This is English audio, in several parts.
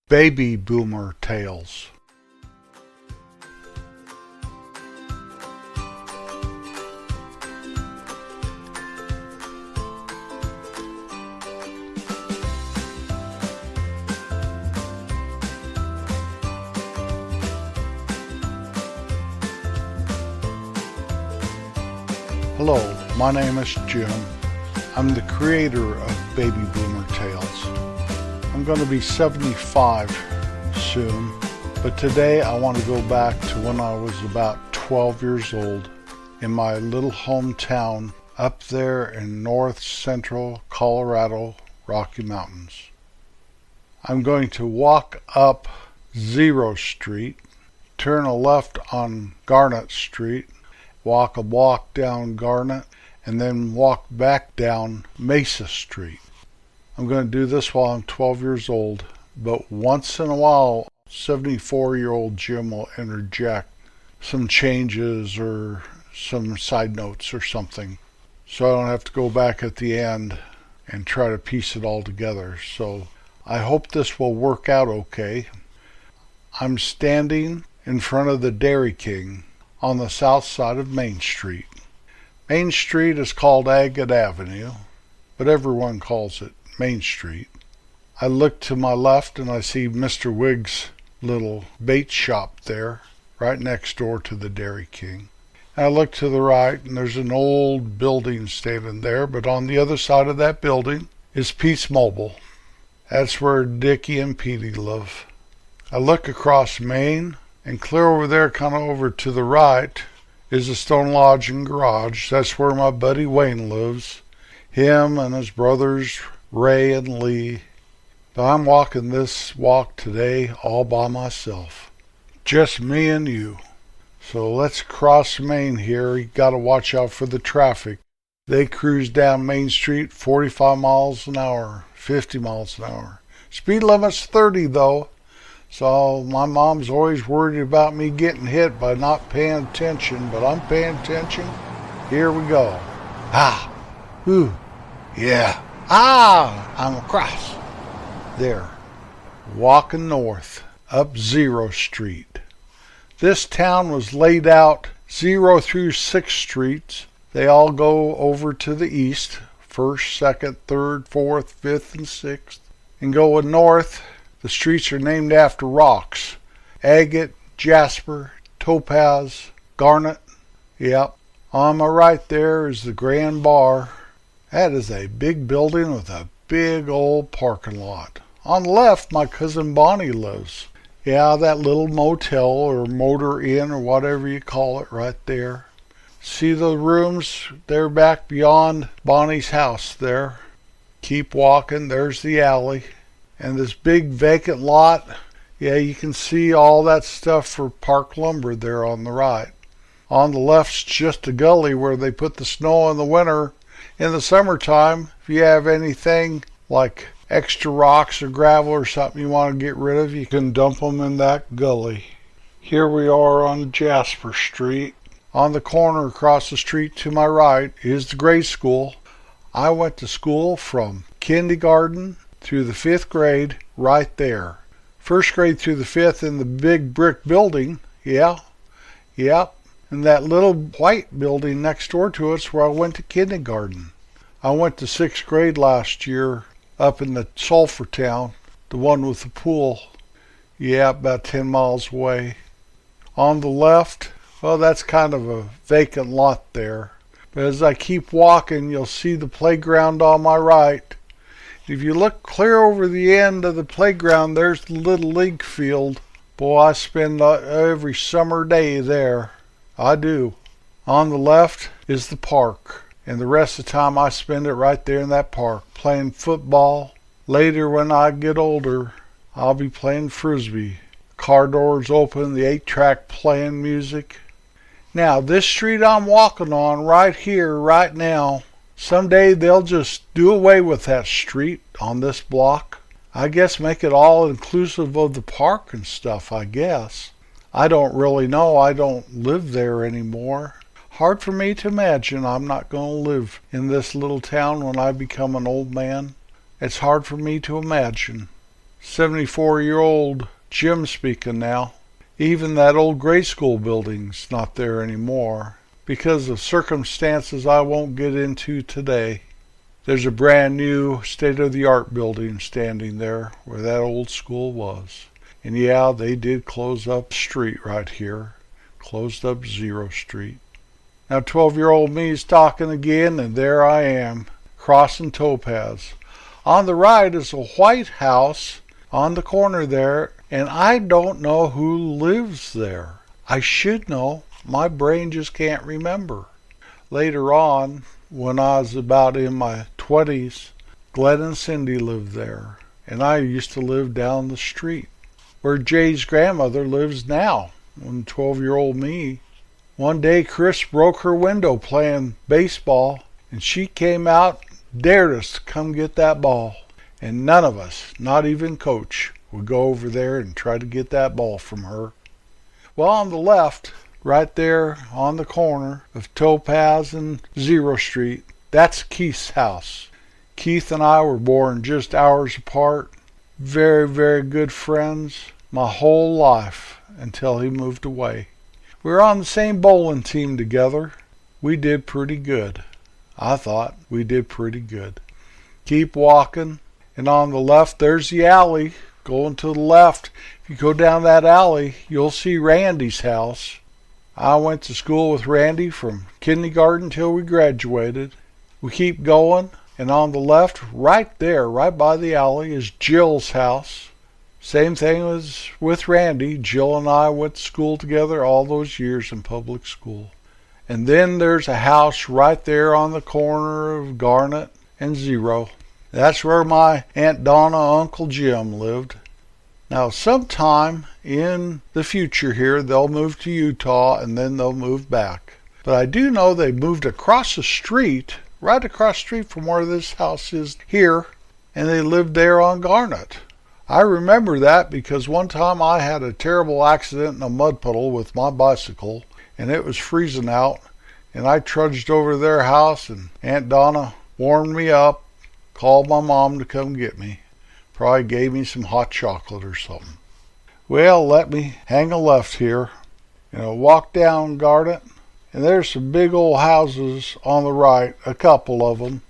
Baby Boomer Tales. Hello, my name is Jim. I'm the creator of Baby Boomer Tales. I'm going to be 75 soon, but today I want to go back to when I was about 12 years old in my little hometown up there in north central Colorado Rocky Mountains. I'm going to walk up Zero Street, turn a left on Garnet Street, walk a block down Garnet, and then walk back down Mesa Street. I'm going to do this while I'm 12 years old, but once in a while, 74-year-old Jim will interject some changes or some side notes or something, so I don't have to go back at the end and try to piece it all together. So I hope this will work out okay. I'm standing in front of the Dairy King on the south side of Main Street. Main Street is called Agate Avenue, but everyone calls it Main Street. I look to my left and I see Mr. Wiggs' little bait shop there, right next door to the Dairy King. And I look to the right and there's an old building standing there, but on the other side of that building is Pete's Mobile. That's where Dickie and Petey live. I look across Main, and clear over there, kind of over to the right, is the Stone Lodge and Garage. That's where my buddy Wayne lives. Him and his brothers Ray and Lee. But I'm walking this walk today all by myself. Just me and you. So let's cross Main here. You gotta watch out for the traffic. They cruise down Main Street 45 miles an hour, 50 miles an hour. Speed limit's 30 though. So my mom's always worried about me getting hit by not paying attention, but I'm paying attention. Here we go. Ah, ooh, yeah. Ah, I'm across. There, walking north up Zero Street. This town was laid out 0 through 6 streets. They all go over to the east, 1st, 2nd, 3rd, 4th, 5th, and 6th. And going north, the streets are named after rocks. Agate, jasper, topaz, garnet. Yep. On my right there is the Grand Bar. That is a big building with a big old parking lot. On the left, my cousin Bonnie lives. Yeah, that little motel or motor inn or whatever you call it right there. See the rooms? They're back beyond Bonnie's house there. Keep walking. There's the alley. And this big vacant lot, yeah, you can see all that stuff for park lumber there on the right. On the left's just a gully where they put the snow in the winter. In the summertime, if you have anything like extra rocks or gravel or something you want to get rid of, you can dump them in that gully. Here we are on Jasper Street. On the corner across the street to my right is the grade school. I went to school from kindergarten through the 5th grade right there. 1st grade through the 5th in the big brick building. Yeah. Yep. And that little white building next door to us where I went to kindergarten. I went to 6th grade last year up in the Sulphur town, the one with the pool. Yeah, about 10 miles away. On the left, well, that's kind of a vacant lot there. But as I keep walking, you'll see the playground on my right. If you look clear over the end of the playground, there's the Little League field. Boy, I spend every summer day there. I do. On the left is the park, and the rest of the time I spend it right there in that park, playing football. Later, when I get older, I'll be playing frisbee. Car doors open, the 8-track playing music. Now, this street I'm walking on right here, right now, someday they'll just do away with that street on this block. I guess make it all inclusive of the park and stuff, I guess. I don't really know. I don't live there anymore. Hard for me to imagine I'm not going to live in this little town when I become an old man. It's hard for me to imagine. 74-year-old Jim speaking now. Even that old grade school building's not there anymore because of circumstances I won't get into today. There's a brand new state-of-the-art building standing there where that old school was. And yeah, they did close up the street right here. Closed up Zero Street. Now 12-year-old me is talking again, and there I am, crossing towpaths. On the right is a white house on the corner there, and I don't know who lives there. I should know. My brain just can't remember. Later on, when I was about in my 20s, Glenn and Cindy lived there, and I used to live down the street where Jay's grandmother lives now, when 12-year-old me. One day Chris broke her window playing baseball, and she came out, dared us to come get that ball. And none of us, not even Coach, would go over there and try to get that ball from her. Well, on the left, right there on the corner of Topaz and Zero Street, that's Keith's house. Keith and I were born just hours apart. Very, very good friends my whole life until he moved away. We were on the same bowling team together. We did pretty good. I thought we did pretty good. Keep walking, and on the left there's the alley. Going to the left, if you go down that alley, you'll see Randy's house. I went to school with Randy from kindergarten till we graduated. We keep going, and on the left, right there, right by the alley, is Jill's house. Same thing as with Randy. Jill and I went to school together all those years in public school. And then there's a house right there on the corner of Garnet and Zero. That's where my Aunt Donna, Uncle Jim lived. Now, sometime in the future here, they'll move to Utah and then they'll move back. But I do know they moved across the street, right across the street from where this house is here, and they lived there on Garnet. I remember that because one time I had a terrible accident in a mud puddle with my bicycle, and it was freezing out, and I trudged over to their house, and Aunt Donna warmed me up, called my mom to come get me. Probably gave me some hot chocolate or something. Well, let me hang a left here. Walk down Garnet, and there's some big old houses on the right, a couple of them.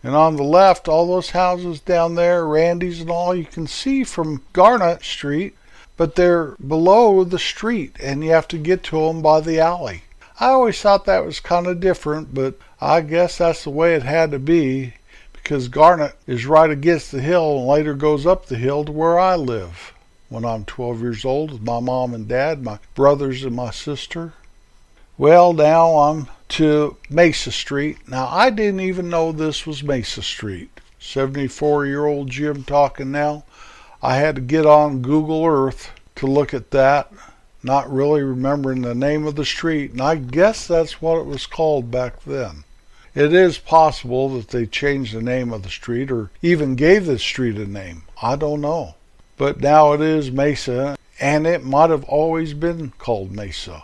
And on the left, all those houses down there, Randy's and all, you can see from Garnet Street, but they're below the street, and you have to get to them by the alley. I always thought that was kind of different, but I guess that's the way it had to be, because Garnet is right against the hill and later goes up the hill to where I live when I'm 12 years old with my mom and dad, my brothers and my sister. Well, now I'm to Mesa Street. Now, I didn't even know this was Mesa Street. 74-year-old Jim talking now. I had to get on Google Earth to look at that, not really remembering the name of the street, and I guess that's what it was called back then. It is possible that they changed the name of the street or even gave the street a name. I don't know. But now it is Mesa, and it might have always been called Mesa.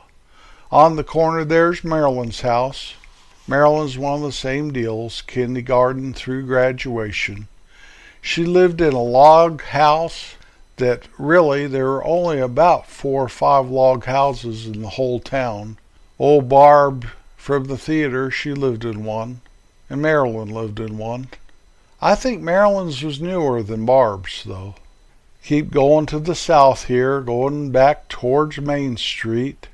On the corner there's Marilyn's house. Marilyn's one of the same deals, kindergarten through graduation. She lived in a log house that really there were only about 4 or 5 log houses in the whole town. Old Barb from the theater, she lived in one, and Marilyn lived in one. I think Marilyn's was newer than Barb's, though. Keep going to the south here, going back towards Main Street.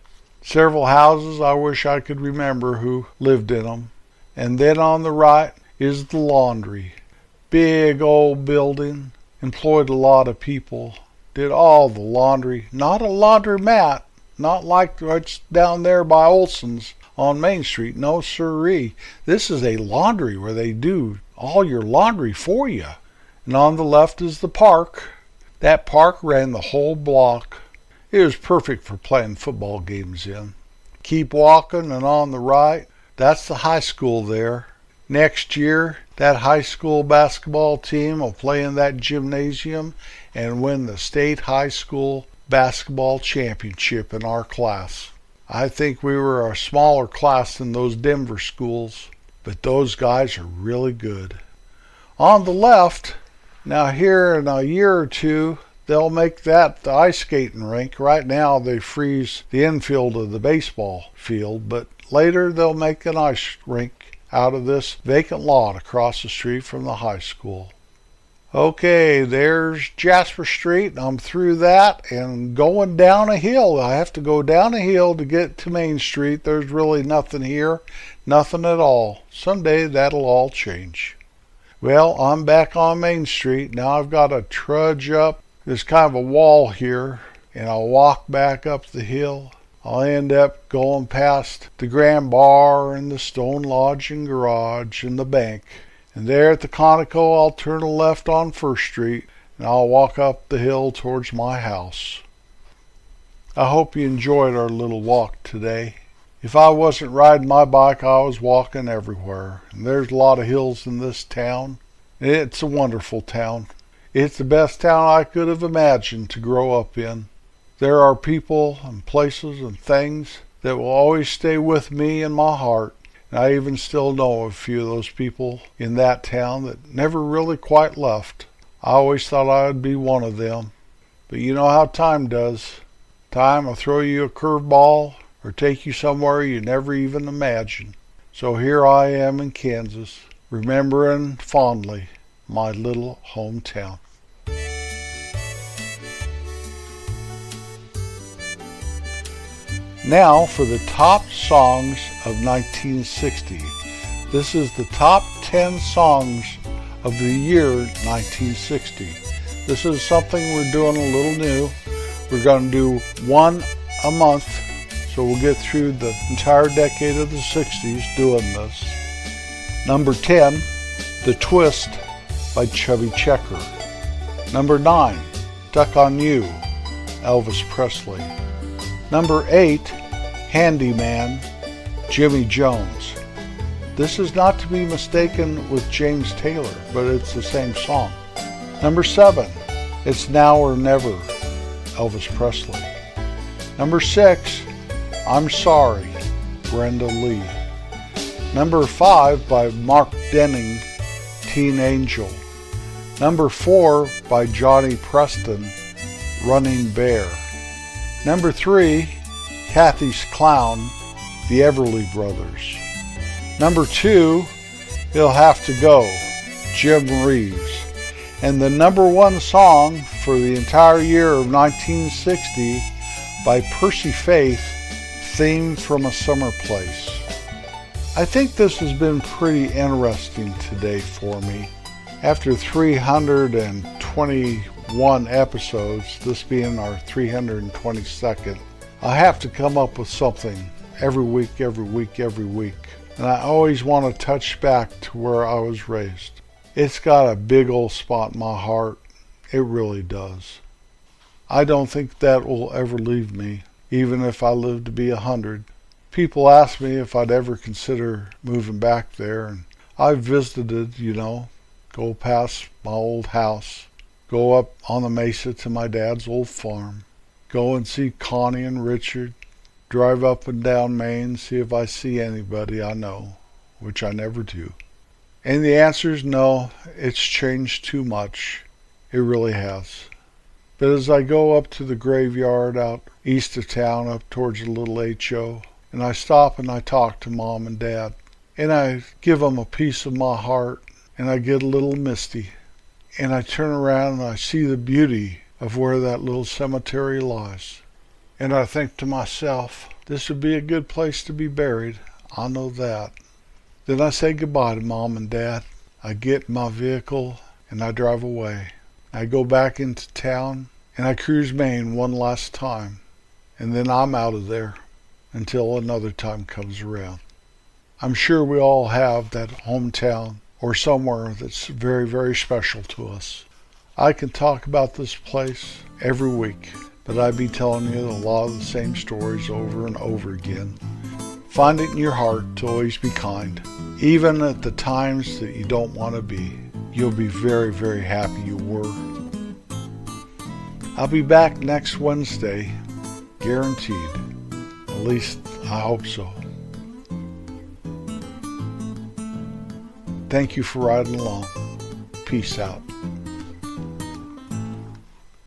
Several houses I wish I could remember who lived in them. And then on the right is the laundry. Big old building, employed a lot of people, did all the laundry. Not a laundromat, not like what's down there by Olson's on Main Street. No siree. This is a laundry where they do all your laundry for you. And on the left is the park. That park ran the whole block. It was perfect for playing football games in. Keep walking, and on the right, that's the high school there. Next year, that high school basketball team will play in that gymnasium and win the state high school basketball championship in our class. I think we were a smaller class than those Denver schools, but those guys are really good. On the left, Now here in a year or two, they'll make that the ice skating rink. Right now they freeze the infield of the baseball field, but later they'll make an ice rink out of this vacant lot across the street from the high school. Okay, there's Jasper Street. I'm through that and going down a hill. I have to go down a hill to get to Main Street. There's really nothing here, nothing at all. Someday that'll all change. Well, I'm back on Main Street. Now I've got to trudge up. There's kind of a wall here, and I'll walk back up the hill. I'll end up going past the Grand Bar and the Stone Lodge and Garage and the bank. And there at the Conoco, I'll turn a left on First Street, and I'll walk up the hill towards my house. I hope you enjoyed our little walk today. If I wasn't riding my bike, I was walking everywhere. And there's a lot of hills in this town. It's a wonderful town. It's the best town I could have imagined to grow up in. There are people and places and things that will always stay with me in my heart. And I even still know a few of those people in that town that never really quite left. I always thought I would be one of them. But you know how time does. Time will throw you a curveball or take you somewhere you never even imagined. So here I am in Kansas, remembering fondly my little hometown. Now for the top songs of 1960. This is the top 10 songs of the year 1960. This is something we're doing a little new. We're going to do one a month, so we'll get through the entire decade of the 60s doing this. Number 10, The Twist by Chubby Checker. Number 9, Stuck on You, Elvis Presley. Number 8, Handyman, Jimmy Jones. This is not to be mistaken with James Taylor, but it's the same song. Number 7, It's Now or Never, Elvis Presley. Number 6, I'm Sorry, Brenda Lee. Number 5 by Mark Denning, Teen Angel. Number 4 by Johnny Preston, Running Bear. Number 3, Kathy's Clown, the Everly Brothers. Number 2, He'll Have to Go, Jim Reeves. And the number 1 song for the entire year of 1960 by Percy Faith, Theme from a Summer Place. I think this has been pretty interesting today for me. After 321 episodes, this being our 322nd, I have to come up with something every week. And I always want to touch back to where I was raised. It's got a big old spot in my heart. It really does. I don't think that will ever leave me, even if I live to be 100. People ask me if I'd ever consider moving back there, and I've visited, go past my old house, go up on the Mesa to my dad's old farm, go and see Connie and Richard, drive up and down Main, see if I see anybody I know, which I never do. And the answer is no, it's changed too much. It really has. But as I go up to the graveyard out east of town, up towards the little HO, and I stop and I talk to Mom and Dad, and I give them a piece of my heart, and I get a little misty, and I turn around and I see the beauty of where that little cemetery lies. And I think to myself, this would be a good place to be buried. I know that. Then I say goodbye to Mom and Dad. I get in my vehicle and I drive away. I go back into town and I cruise Main one last time. And then I'm out of there until another time comes around. I'm sure we all have that hometown or somewhere that's very, very special to us. I can talk about this place every week, but I'd be telling you a lot of the same stories over and over again. Find it in your heart to always be kind. Even at the times that you don't want to be, you'll be very, very happy you were. I'll be back next Wednesday, guaranteed. At least I hope so. Thank you for riding along. Peace out.